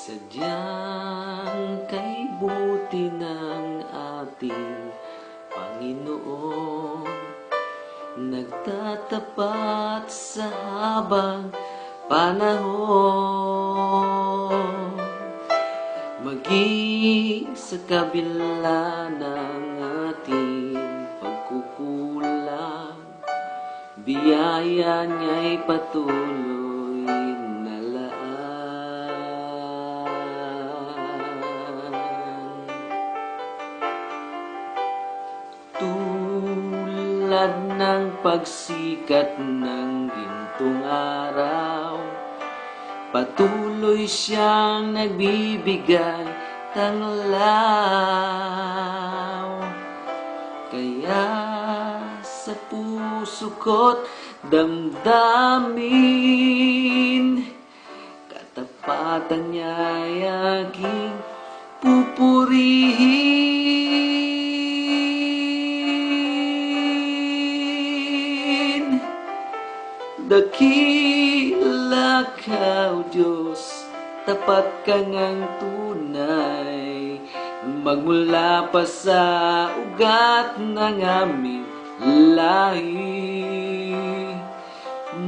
Sadyang kay buti ng ating Panginoon, nagtatapat sa habang panahon. Maging sa kabila ng ating pagkukulang, biyaya niya'y patuloy na laan. Tulad ng pagsikat ng gintong araw, patuloy siyang nagbibigay tanglaw. Kaya sa puso ko't damdamin, katapatan niya'y aking pupurihin. Dakila ka, O Diyos, tapat ka ngang tunay, magmula pa sa ugat ng aming lahi.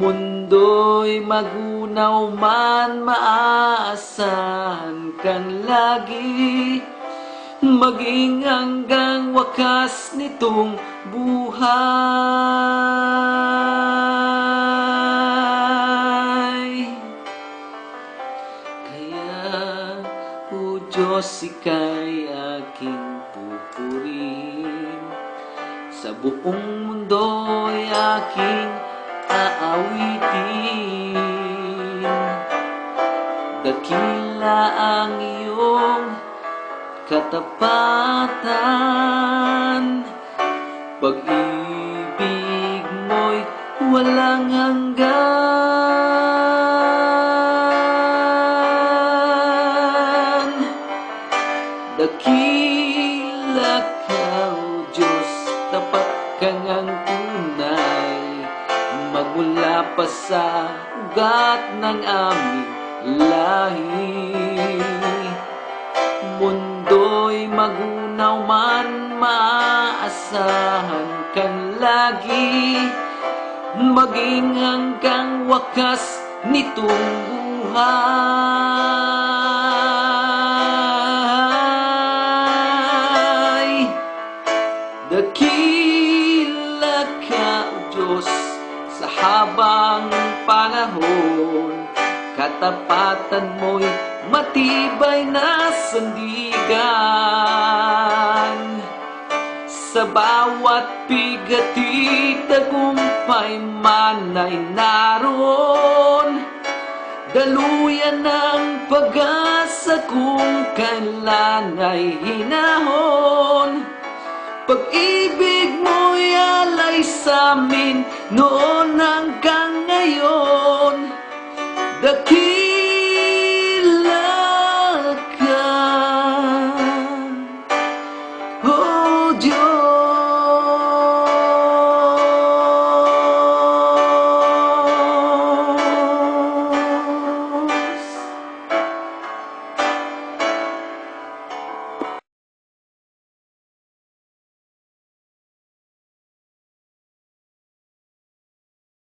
Mundo'y magunaw man, maaasahan kang lagi, maging hanggang wakas nitong buhay. Kaya, O Diyos, ika'y aking pupurihin, sa buong mundo'y aking aawitin. Dakila ang iyong katapatan, pag-ibig mo'y walang hanggan. Dakila ka, O Diyos, tapat ka ngang tunay, magmula pa sa ugat ng aming lahi. Mundo'y magunaw man, maaasahan kang lagi, maging hanggang wakas nitong buhay. Dakila ka, O Diyos, sa habang panahon, katapatan mo'y matibay na sandigan. Sa bawat bigati, tagumpay man ay naroon, daluyan ng pag-asa kung kailan ay hinahon. Pag-ibig mo'y alay sa'min noon hanggang ngayon.